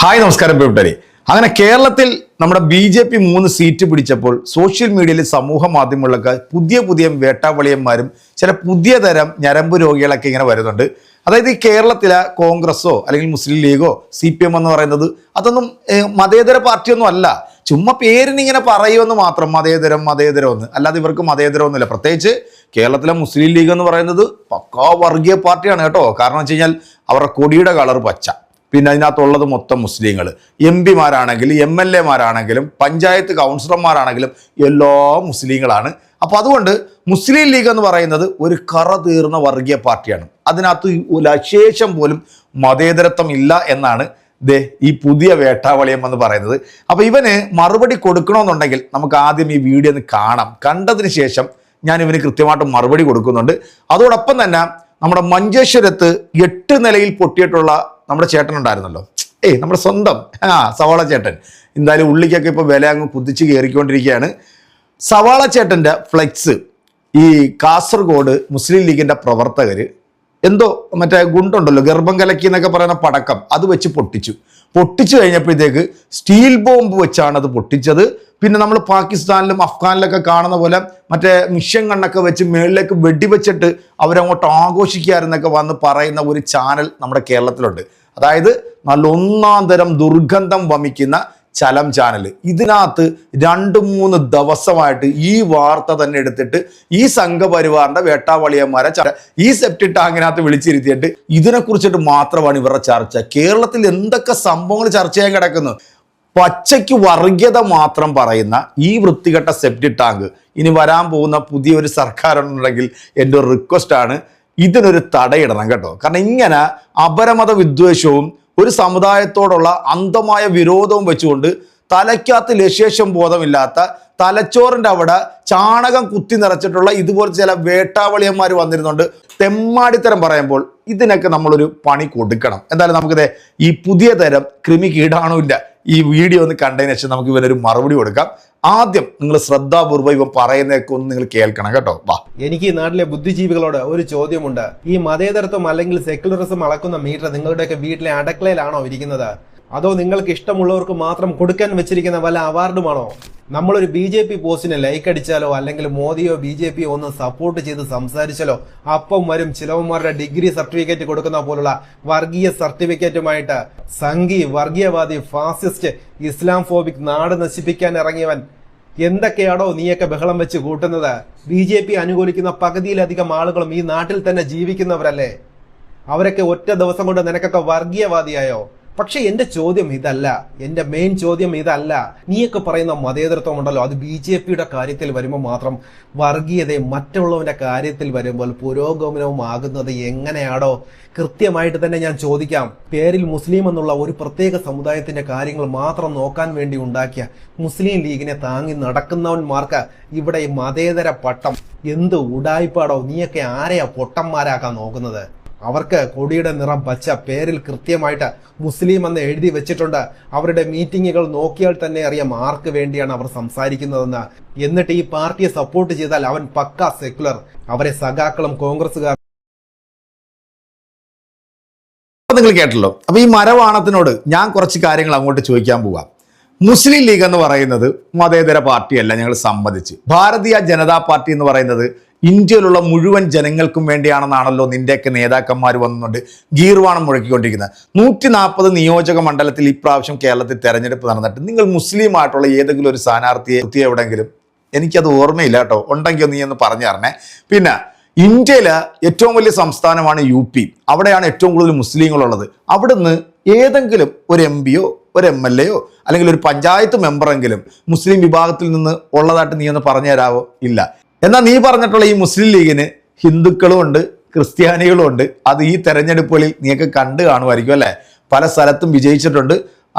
Hi നമസ്കാരം പ്രിയപ്പെട്ടവരെ. അങ്ങനെ കേരളത്തിൽ നമ്മുടെ BJP 3 സീറ്റ് പിടിച്ചപ്പോൾ സോഷ്യൽ മീഡിയയിൽ സമൂഹ മാധ്യമങ്ങളിലൊക്കെ പുതിയ വേട്ടാവളിയന്മാരും ചില പുതിയ തരം ഞരമ്പ് രോഗികളൊക്കെ ഇങ്ങനെ വരുന്നുണ്ട്. അതായത് ഈ കേരളത്തിലെ കോൺഗ്രസോ അല്ലെങ്കിൽ മുസ്ലിം ലീഗോ CPM എന്ന് പറയുന്നത് അതൊന്നും മതേതര പാർട്ടിയൊന്നും അല്ല. ചുമ്മാ പേരിന് ഇങ്ങനെ പറയുമെന്ന് മാത്രം, മതേതരം എന്ന്. അല്ലാതെ ഇവർക്ക് മതേതരമൊന്നുമില്ല. പ്രത്യേകിച്ച് കേരളത്തിലെ മുസ്ലിം ലീഗ് എന്ന് പറയുന്നത് പക്കാ വർഗീയ പാർട്ടിയാണ് കേട്ടോ. കാരണം വെച്ച് കഴിഞ്ഞാൽ അവരുടെ കൊടിയുടെ കളർ പച്ച, പിന്നെ അതിനകത്തുള്ളത് മൊത്തം മുസ്ലിങ്ങൾ. MP-മാരാണെങ്കിലും MLA-മാരാണെങ്കിലും പഞ്ചായത്ത് കൗൺസിലർമാരാണെങ്കിലും എല്ലാം മുസ്ലിങ്ങളാണ്. അപ്പോൾ അതുകൊണ്ട് മുസ്ലിം ലീഗ് എന്ന് പറയുന്നത് ഒരു കറ തീർന്ന വർഗീയ പാർട്ടിയാണ്. അതിനകത്ത് ലശേഷം പോലും മതേതരത്വം ഇല്ല എന്നാണ് ഈ പുതിയ വേട്ടാവളിയം എന്ന് പറയുന്നത്. അപ്പോൾ ഇവന് മറുപടി കൊടുക്കണമെന്നുണ്ടെങ്കിൽ നമുക്ക് ആദ്യം ഈ വീഡിയോ ഒന്ന് കാണാം. കണ്ടതിന് ശേഷം ഞാൻ ഇവന് കൃത്യമായിട്ട് മറുപടി കൊടുക്കുന്നുണ്ട്. അതോടൊപ്പം തന്നെ നമ്മുടെ മഞ്ചേശ്വരത്ത് 8 നിലയിൽ പൊട്ടിയിട്ടുള്ള നമ്മുടെ ചേട്ടൻ ഉണ്ടായിരുന്നല്ലോ, നമ്മുടെ സ്വന്തം സവാള ചേട്ടൻ. എന്തായാലും ഉള്ളിക്കൊക്കെ ഇപ്പോൾ വില അങ്ങ് കുതിച്ച് കയറിക്കൊണ്ടിരിക്കുകയാണ്. സവാള ചേട്ടൻ്റെ ഫ്ലെക്സ് ഈ കാസർഗോഡ് മുസ്ലിം ലീഗിൻ്റെ പ്രവർത്തകർ എന്തോ മറ്റേ ഗുണ്ടുണ്ടല്ലോ, ഗർഭം കലക്കി എന്നൊക്കെ പറയുന്ന പടക്കം, അത് വെച്ച് പൊട്ടിച്ചു കഴിഞ്ഞപ്പോഴത്തേക്ക് സ്റ്റീൽ ബോംബ് വെച്ചാണ് അത് പൊട്ടിച്ചത്. പിന്നെ നമ്മൾ പാകിസ്ഥാനിലും അഫ്ഗാനിലൊക്കെ കാണുന്ന പോലെ മറ്റേ മിഷൻ കണ്ണൊക്കെ വെച്ച് മേളിലേക്ക് വെടിവെച്ചിട്ട് അവരങ്ങോട്ട് ആഘോഷിക്കാരെന്നൊക്കെ വന്ന് പറയുന്ന ഒരു ചാനൽ നമ്മുടെ കേരളത്തിലുണ്ട്. അതായത് നല്ല ഒന്നാം തരം ദുർഗന്ധം വമിക്കുന്ന ചലം ചാനൽ. ഇതിനകത്ത് 2-3 ദിവസമായിട്ട് ഈ വാർത്ത തന്നെ എടുത്തിട്ട് ഈ സംഘപരിവാറിന്റെ വേട്ടാവളിയന്മാരെ ഈ സെപ്റ്റി ടാങ്കിനകത്ത് വിളിച്ചിരുത്തിയിട്ട് ഇതിനെക്കുറിച്ചിട്ട് മാത്രമാണ് ഇവരുടെ ചർച്ച. കേരളത്തിൽ എന്തൊക്കെ സംഭവങ്ങൾ ചർച്ച ചെയ്യാൻ കിടക്കുന്നു. പച്ചയ്ക്ക് വർഗീയത മാത്രം പറയുന്ന ഈ വൃത്തികെട്ട സെപ്റ്റി ടാങ്ക് ഇനി വരാൻ പോകുന്ന പുതിയൊരു സർക്കാരുണ്ടെങ്കിൽ എൻ്റെ ഒരു റിക്വസ്റ്റാണ്, ഇതിനൊരു തടയിടണം കേട്ടോ. കാരണം ഇങ്ങനെ അപരമത വിദ്വേഷവും ഒരു സമുദായത്തോടുള്ള അന്ധമായ വിരോധവും വെച്ചുകൊണ്ട് തലയ്ക്കകത്ത് ലശേഷം ബോധമില്ലാത്ത, തലച്ചോറിൻ്റെ അവിടെ ചാണകം കുത്തി നിറച്ചിട്ടുള്ള ഇതുപോലത്തെ ചില വേട്ടാവളിയന്മാർ വന്നിരുന്നുണ്ട്. തെമ്മാടിത്തരം പറയുമ്പോൾ ഇതിനൊക്കെ നമ്മളൊരു പണി കൊടുക്കണം. എന്തായാലും നമുക്കിത് ഈ പുതിയ തരം കൃമി കീടാണുമില്ല ഈ വീഡിയോ ഒന്ന് കണ്ടതിന് ശേഷം നമുക്ക് ഇവനൊരു മറുപടി കൊടുക്കാം. ആദ്യം നിങ്ങൾ ശ്രദ്ധാപൂർവ്വം ഇവൻ പറയുന്നതൊക്കെ ഒന്ന് നിങ്ങൾ കേൾക്കണം കേട്ടോ. വാ. എനിക്ക് ഈ നാട്ടിലെ ബുദ്ധിജീവികളോട് ഒരു ചോദ്യമുണ്ട്. ഈ മതേതരത്വം അല്ലെങ്കിൽ സെക്യുലറിസം അളക്കുന്ന മീറ്റർ നിങ്ങളുടെയൊക്കെ വീട്ടിലെ അടക്കളയിലാണോ ഇരിക്കുന്നത്? അതോ നിങ്ങൾക്ക് ഇഷ്ടമുള്ളവർക്ക് മാത്രം കൊടുക്കാൻ വെച്ചിരിക്കുന്ന വല്ല അവാർഡുമാണോ? നമ്മളൊരു BJP പോസ്റ്റിന് ലൈക്ക് അടിച്ചാലോ അല്ലെങ്കിൽ മോദിയോ BJPയോ ഒന്ന് സപ്പോർട്ട് ചെയ്ത് സംസാരിച്ചാലോ അപ്പം വരും ചിലവന്മാരുടെ ഡിഗ്രി സർട്ടിഫിക്കറ്റ് കൊടുക്കുന്ന പോലുള്ള വർഗീയ സർട്ടിഫിക്കറ്റുമായിട്ട് സംഘി, വർഗീയവാദി, ഫാസിസ്റ്റ്, ഇസ്ലാം ഫോബിക്, നാട് നശിപ്പിക്കാൻ ഇറങ്ങിയവൻ. എന്തൊക്കെയാണോ നീയൊക്കെ ബഹളം വെച്ച് കൂട്ടുന്നത്? BJP അനുകൂലിക്കുന്ന പകുതിയിലധികം ആളുകളും ഈ നാട്ടിൽ തന്നെ ജീവിക്കുന്നവരല്ലേ? അവരൊക്കെ ഒറ്റ ദിവസം കൊണ്ട് നിനക്കൊക്കെ വർഗീയവാദിയായോ? പക്ഷെ എന്റെ ചോദ്യം ഇതല്ല, എന്റെ മെയിൻ ചോദ്യം ഇതല്ല. നീയൊക്കെ പറയുന്ന മതേതരത്വം ഉണ്ടല്ലോ, അത് BJPയുടെ കാര്യത്തിൽ വരുമ്പോൾ മാത്രം വർഗീയതയും മറ്റുള്ളവന്റെ കാര്യത്തിൽ വരുമ്പോൾ പുരോഗമനവും ആകുന്നത് എങ്ങനെയാണോ? കൃത്യമായിട്ട് തന്നെ ഞാൻ ചോദിക്കാം. പേരിൽ മുസ്ലിം എന്നുള്ള ഒരു പ്രത്യേക സമുദായത്തിന്റെ കാര്യങ്ങൾ മാത്രം നോക്കാൻ വേണ്ടി ഉണ്ടാക്കിയ മുസ്ലിം ലീഗിനെ താങ്ങി നടക്കുന്നവന്മാർക്ക് ഇവിടെ ഈ മതേതര പട്ടം എന്ത് ഉടായിപ്പാടോ? നീയൊക്കെ ആരെയാ പൊട്ടന്മാരാക്കാൻ നോക്കുന്നത്? അവർക്ക് കൊടിയുടെ നിറം പച്ച, പേരിൽ കൃത്യമായിട്ട് മുസ്ലിം എന്ന് എഴുതി വെച്ചിട്ടുണ്ട്. അവരുടെ മീറ്റിങ്ങുകൾ നോക്കിയാൽ തന്നെ അറിയാം ആർക്ക് വേണ്ടിയാണ് അവർ സംസാരിക്കുന്നതെന്ന്. എന്നിട്ട് ഈ പാർട്ടിയെ സപ്പോർട്ട് ചെയ്താൽ അവൻ പക്ക സെക്യുലർ. അവരെ സഖാക്കളും കോൺഗ്രസുകാർ. നിങ്ങൾ കേട്ടല്ലോ. അപ്പൊ ഈ മരവാണത്തിനോട് ഞാൻ കുറച്ച് കാര്യങ്ങൾ അങ്ങോട്ട് ചോദിക്കാൻ പോവാം. മുസ്ലിം ലീഗ് എന്ന് പറയുന്നത് മതേതര പാർട്ടിയല്ല, ഞങ്ങൾ സമ്മതിച്ച്. ഭാരതീയ ജനതാ പാർട്ടി എന്ന് പറയുന്നത് ഇന്ത്യയിലുള്ള മുഴുവൻ ജനങ്ങൾക്കും വേണ്ടിയാണെന്നാണല്ലോ നിന്റെയൊക്കെ നേതാക്കന്മാർ വന്നുകൊണ്ട് ഗീർവാണം മുഴക്കിക്കൊണ്ടിരിക്കുന്നത്. 140 നിയോജക മണ്ഡലത്തിൽ ഇപ്രാവശ്യം കേരളത്തിൽ തെരഞ്ഞെടുപ്പ് നടന്നിട്ട് നിങ്ങൾ മുസ്ലിം ആയിട്ടുള്ള ഏതെങ്കിലും ഒരു സ്ഥാനാർത്ഥിയെ എവിടെയെങ്കിലും, എനിക്കത് ഓർമ്മയില്ല കേട്ടോ, ഉണ്ടെങ്കിൽ നീ ഒന്ന് പറഞ്ഞു തരണേ. പിന്നെ ഇന്ത്യയിലെ ഏറ്റവും വലിയ സംസ്ഥാനമാണ് UP. അവിടെയാണ് ഏറ്റവും കൂടുതൽ മുസ്ലിങ്ങളുള്ളത്. അവിടുന്ന് ഏതെങ്കിലും ഒരു MPയോ ഒരു MLAയോ അല്ലെങ്കിൽ ഒരു പഞ്ചായത്ത് മെമ്പറെങ്കിലും മുസ്ലിം വിഭാഗത്തിൽ നിന്ന് ഉള്ളതായിട്ട് നീ ഒന്ന് പറഞ്ഞു തരാവോ? ഇല്ല. എന്നാൽ നീ പറഞ്ഞിട്ടുള്ള ഈ മുസ്ലിം ലീഗിന് ഹിന്ദുക്കളും ഉണ്ട്, ക്രിസ്ത്യാനികളും ഉണ്ട്. അത് ഈ തെരഞ്ഞെടുപ്പുകളിൽ നീയൊക്കെ കണ്ടു കാണുമായിരിക്കും അല്ലേ? പല സ്ഥലത്തും വിജയിച്ചിട്ടുണ്ട്.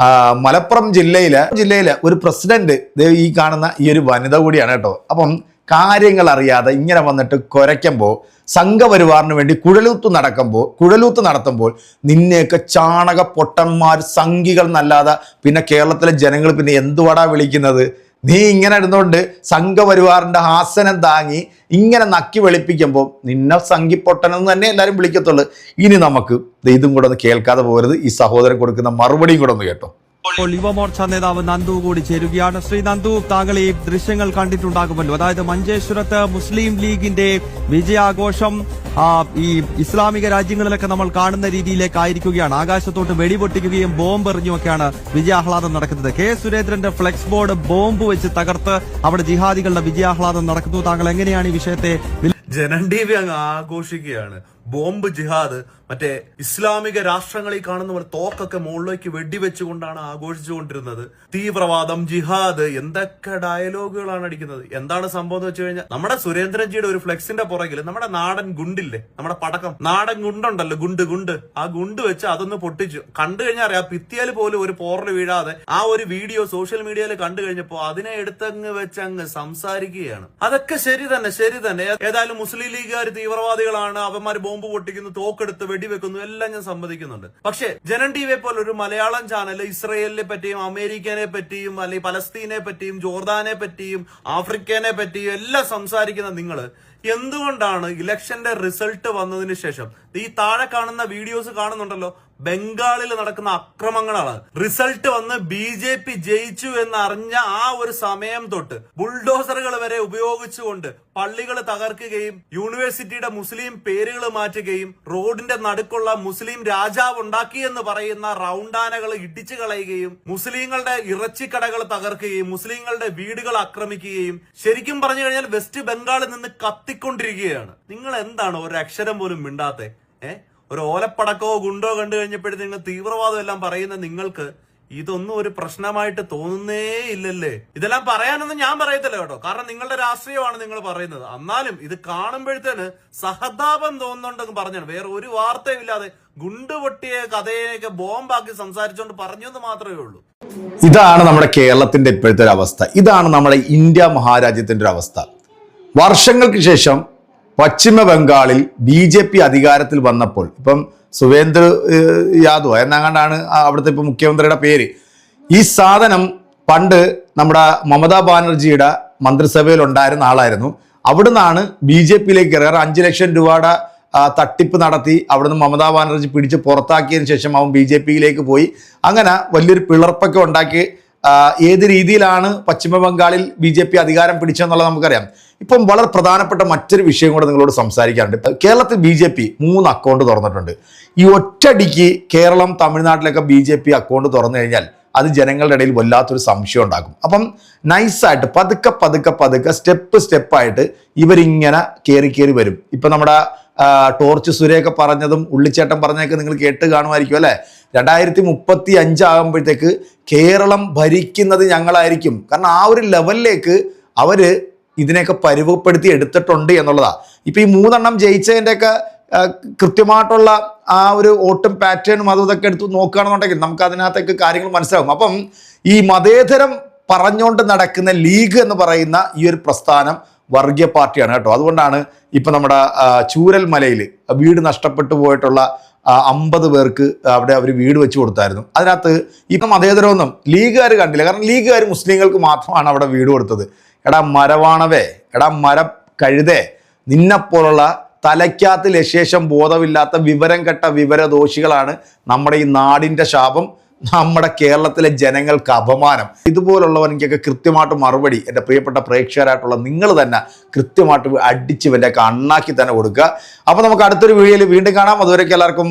മലപ്പുറം ജില്ലയിലെ ഒരു പ്രസിഡന്റ് ഈ കാണുന്ന ഈ ഒരു വനിത കൂടിയാണ് കേട്ടോ. അപ്പം കാര്യങ്ങൾ അറിയാതെ ഇങ്ങനെ വന്നിട്ട് കുരയ്ക്കുമ്പോൾ, സംഘപരിവാറിന് വേണ്ടി കുഴലൂത്ത് നടത്തുമ്പോൾ നിന്നെയൊക്കെ ചാണക പൊട്ടന്മാർ, സംഘികൾ എന്നല്ലാതെ പിന്നെ കേരളത്തിലെ ജനങ്ങൾ പിന്നെ എന്തുവാടാ വിളിക്കുന്നത്? നീ ഇങ്ങനെ ഇരുന്നുകൊണ്ട് സംഘപരിവാറിന്റെ ആസനം താങ്ങി ഇങ്ങനെ നക്കി വെളുപ്പിക്കുമ്പോൾ നിന്നെ സംഘിപ്പൊട്ടനെന്ന് തന്നെ എല്ലാവരും വിളിക്കത്തുള്ളൂ. ഇനി നമുക്ക് ഇതും കൂടെ ഒന്ന് കേൾക്കാതെ പോകരുത്. ഈ സഹോദരൻ കൊടുക്കുന്ന മറുപടിയും കൂടെ ഒന്ന് കേട്ടോ. ഇപ്പോൾ യുവമോർച്ച നേതാവ് നന്ദു കൂടി ചേരുകയാണ്. ശ്രീ നന്ദു, താങ്കൾ ഈ ദൃശ്യങ്ങൾ കണ്ടിട്ടുണ്ടാകുമല്ലോ. അതായത് മഞ്ചേശ്വരത്ത് മുസ്ലിം ലീഗിന്റെ വിജയാഘോഷം ഈ ഇസ്ലാമിക രാജ്യങ്ങളിലൊക്കെ നമ്മൾ കാണുന്ന രീതിയിലേക്കായിരിക്കുകയാണ്. ആകാശത്തോട്ട് വെടിപൊട്ടിക്കുകയും ബോംബ് എറിഞ്ഞുമൊക്കെയാണ് വിജയാഹ്ലാദം നടക്കുന്നത്. കെ സുരേന്ദ്രന്റെ ഫ്ലെക്സ് ബോർഡ് ബോംബ് വെച്ച് തകർത്ത് അവിടെ ജിഹാദികളുടെ വിജയാഹ്ലാദം നടക്കുന്നു. താങ്കൾ എങ്ങനെയാണ് ഈ വിഷയത്തെ? ജനൻ ടി വി അങ്ങ് ആഘോഷിക്കുകയാണ്. ബോംബ് ജിഹാദ് മറ്റേ ഇസ്ലാമിക രാഷ്ട്രങ്ങളിൽ കാണുന്ന പോലെ തോക്കൊക്കെ മുകളിലേക്ക് വെടിവെച്ചുകൊണ്ടാണ് ആഘോഷിച്ചുകൊണ്ടിരുന്നത്. തീവ്രവാദം, ജിഹാദ്, എന്തൊക്കെ ഡയലോഗുകളാണ് അടിക്കുന്നത്. എന്താണ് സംഭവം എന്ന് വെച്ച് കഴിഞ്ഞാൽ, നമ്മുടെ സുരേന്ദ്രൻജിയുടെ ഒരു ഫ്ലെക്സിന്റെ പുറകിൽ നമ്മുടെ നാടൻ ഗുണ്ടില്ലേ, നമ്മുടെ പടക്കം നാടൻ ഗുണ്ടുണ്ടല്ലോ, ഗുണ്ട് ആ ഗുണ്ട് വെച്ച് അതൊന്ന് പൊട്ടിച്ചു. കണ്ടു കഴിഞ്ഞാൽ അറിയാം, ഭിത്തിയാൽ പോലും ഒരു പോറിൽ വീഴാതെ ആ ഒരു വീഡിയോ സോഷ്യൽ മീഡിയയിൽ കണ്ടു കഴിഞ്ഞപ്പോ അതിനെ എടുത്തങ്ങ് വെച്ച് അങ്ങ് സംസാരിക്കുകയാണ്. അതൊക്കെ ശരി തന്നെ. ഏതായാലും മുസ്ലിം ലീഗുകാർ തീവ്രവാദികളാണ്, അവന്മാർ ബോംബ് പൊട്ടിക്കുന്നു, തോക്കെടുത്ത് വെടിവെക്കുന്നു, എല്ലാം ഞാൻ സമ്മതിക്കുന്നുണ്ട്. പക്ഷെ ജനൻ ടി വിയെ പോലെ ഒരു മലയാളം ചാനൽ ഇസ്രയേലിനെ പറ്റിയും അമേരിക്കനെ പറ്റിയും അല്ലെങ്കിൽ പലസ്തീനെ പറ്റിയും ജോർദാനെ പറ്റിയും ആഫ്രിക്കനെ പറ്റിയും എല്ലാം സംസാരിക്കുന്ന നിങ്ങള് എന്തുകൊണ്ടാണ് ഇലക്ഷന്റെ റിസൾട്ട് വന്നതിന് ശേഷം ഈ താഴെ കാണുന്ന വീഡിയോസ് കാണുന്നുണ്ടല്ലോ, ബംഗാളിൽ നടക്കുന്ന അക്രമങ്ങളാണ്. റിസൾട്ട് വന്ന് BJP ജയിച്ചു എന്നറിഞ്ഞ ആ ഒരു സമയം തൊട്ട് ബുൾഡോസറുകൾ വരെ ഉപയോഗിച്ചുകൊണ്ട് പള്ളികൾ തകർക്കുകയും യൂണിവേഴ്സിറ്റിയുടെ മുസ്ലിം പേരുകൾ മാറ്റുകയും റോഡിന്റെ നടുക്കുള്ള മുസ്ലിം രാജാവ് ഉണ്ടാക്കിയെന്ന് പറയുന്ന റൗണ്ടാനകൾ ഇടിച്ചു കളയുകയും മുസ്ലിങ്ങളുടെ ഇറച്ചിക്കടകൾ തകർക്കുകയും മുസ്ലിങ്ങളുടെ വീടുകൾ ആക്രമിക്കുകയും ശരിക്കും പറഞ്ഞു കഴിഞ്ഞാൽ വെസ്റ്റ് ബംഗാളിൽ നിന്ന് കത്തിക്കൊണ്ടിരിക്കുകയാണ്. നിങ്ങൾ എന്താണ് ഒരു അക്ഷരം പോലും മിണ്ടാത്തെ? ഒരു ഓലപ്പടക്കോ ഗുണ്ടോ കണ്ടു കഴിഞ്ഞപ്പോഴത്തേക്ക് നിങ്ങൾ തീവ്രവാദം എല്ലാം പറയുന്ന നിങ്ങൾക്ക് ഇതൊന്നും ഒരു പ്രശ്നമായിട്ട് തോന്നുന്നേ ഇല്ലല്ലേ? ഇതെല്ലാം പറയാനൊന്നും ഞാൻ പറയത്തില്ല കേട്ടോ, കാരണം നിങ്ങളുടെ രാഷ്ട്രീയമാണ് നിങ്ങൾ പറയുന്നത്. എന്നാലും ഇത് കാണുമ്പോഴത്തേന് സഹതാപം തോന്നുന്നുണ്ടെന്ന് പറഞ്ഞാണ്. വേറെ ഒരു വാർത്തയും ഇല്ലാതെ ഗുണ്ട് പൊട്ടിയ കഥയൊക്കെ ബോംബാക്കി സംസാരിച്ചുകൊണ്ട് പറഞ്ഞെന്ന് മാത്രമേ ഉള്ളൂ. ഇതാണ് നമ്മുടെ കേരളത്തിന്റെ ഇപ്പോഴത്തെ ഒരു അവസ്ഥ. ഇതാണ് നമ്മുടെ ഇന്ത്യ മഹാരാജ്യത്തിന്റെ ഒരു അവസ്ഥ. വർഷങ്ങൾക്ക് ശേഷം പശ്ചിമ ബംഗാളിൽ BJP അധികാരത്തിൽ വന്നപ്പോൾ, ഇപ്പം സുവേന്ദ്ര യാദവ് എന്നങ്ങാണ്ടാണ് അവിടുത്തെ ഇപ്പം മുഖ്യമന്ത്രിയുടെ പേര്. ഈ സാധനം പണ്ട് നമ്മുടെ മമതാ ബാനർജിയുടെ മന്ത്രിസഭയിൽ ഉണ്ടായിരുന്ന ആളായിരുന്നു. അവിടുന്നാണ് BJPയിലേക്ക് കയറി 5 ലക്ഷം രൂപയുടെ തട്ടിപ്പ് നടത്തി അവിടുന്ന് മമതാ ബാനർജി പിടിച്ച് പുറത്താക്കിയതിന് ശേഷം അവൻ BJPയിലേക്ക് പോയി. അങ്ങനെ വലിയൊരു പിളർപ്പൊക്കെ ഉണ്ടാക്കി ഏത് രീതിയിലാണ് പശ്ചിമ ബംഗാളിൽ BJP അധികാരം പിടിച്ചെന്നുള്ളത് നമുക്കറിയാം. ഇപ്പം വളരെ പ്രധാനപ്പെട്ട മറ്റൊരു വിഷയം കൂടെ നിങ്ങളോട് സംസാരിക്കാറുണ്ട്. കേരളത്തിൽ BJP 3 അക്കൗണ്ട് തുറന്നിട്ടുണ്ട്. ഈ ഒറ്റയടിക്ക് കേരളം തമിഴ്നാട്ടിലൊക്കെ BJP അക്കൗണ്ട് തുറന്നു കഴിഞ്ഞാൽ അത് ജനങ്ങളുടെ ഇടയിൽ വല്ലാത്തൊരു സംശയം ഉണ്ടാക്കും. അപ്പം നൈസായിട്ട് പതുക്കെ സ്റ്റെപ്പായിട്ട് ഇവരിങ്ങനെ കയറി വരും. ഇപ്പം നമ്മുടെ ടോർച്ച് സുരയൊക്കെ പറഞ്ഞതും ഉള്ളിച്ചേട്ടൻ പറഞ്ഞതൊക്കെ നിങ്ങൾ കേട്ട് കാണുമായിരിക്കും അല്ലെ? 2035 ആകുമ്പോഴത്തേക്ക് കേരളം ഭരിക്കുന്നത് ഞങ്ങളായിരിക്കും. കാരണം ആ ഒരു ലെവലിലേക്ക് അവര് ഇതിനെയൊക്കെ പരുവപ്പെടുത്തി എടുത്തിട്ടുണ്ട് എന്നുള്ളതാ. ഇപ്പൊ ഈ 3 എണ്ണം ജയിച്ചതിൻ്റെയൊക്കെ കൃത്യമായിട്ടുള്ള ആ ഒരു വോട്ടും പാറ്റേണും അതും ഇതൊക്കെ എടുത്ത് നോക്കുകയാണെന്നുണ്ടെങ്കിൽ നമുക്ക് അതിനകത്തൊക്കെ കാര്യങ്ങൾ മനസ്സിലാവും. അപ്പം ഈ മതേതരം പറഞ്ഞുകൊണ്ട് നടക്കുന്ന ലീഗ് എന്ന് പറയുന്ന ഈ ഒരു പ്രസ്ഥാനം വർഗീയ പാർട്ടിയാണ് കേട്ടോ. അതുകൊണ്ടാണ് ഇപ്പൊ നമ്മുടെ ചൂരൽമലയിൽ വീട് നഷ്ടപ്പെട്ടു പോയിട്ടുള്ള 50 പേർക്ക് അവിടെ അവർ വീട് വെച്ച് കൊടുത്തായിരുന്നു. അതിനകത്ത് ഇപ്പം മതേതരമൊന്നും ലീഗുകാർ കണ്ടില്ല. കാരണം ലീഗുകാർ മുസ്ലിങ്ങൾക്ക് മാത്രമാണ് അവിടെ വീട് കൊടുത്തത്. എടാ മരവാണവേ, എടാ മരം കഴുതേ, നിന്നെപ്പോലുള്ള തലയ്ക്കകത്ത് ലശേഷം ബോധമില്ലാത്ത വിവരം കെട്ട വിവരദോഷികളാണ് നമ്മുടെ ഈ നാടിൻ്റെ ശാപം, നമ്മുടെ കേരളത്തിലെ ജനങ്ങൾക്ക് അപമാനം. ഇതുപോലുള്ളവനിക്കൊക്കെ കൃത്യമായിട്ട് മറുപടി എൻ്റെ പ്രിയപ്പെട്ട പ്രേക്ഷകരായിട്ടുള്ള നിങ്ങൾ തന്നെ കൃത്യമായിട്ട് അടിച്ച് ഇവൻ്റെയൊക്കെ അണ്ണാക്കി തന്നെ കൊടുക്കുക. അപ്പോൾ നമുക്ക് അടുത്തൊരു വീഡിയോയിൽ വീണ്ടും കാണാം. അതുവരെയ്ക്ക് എല്ലാവർക്കും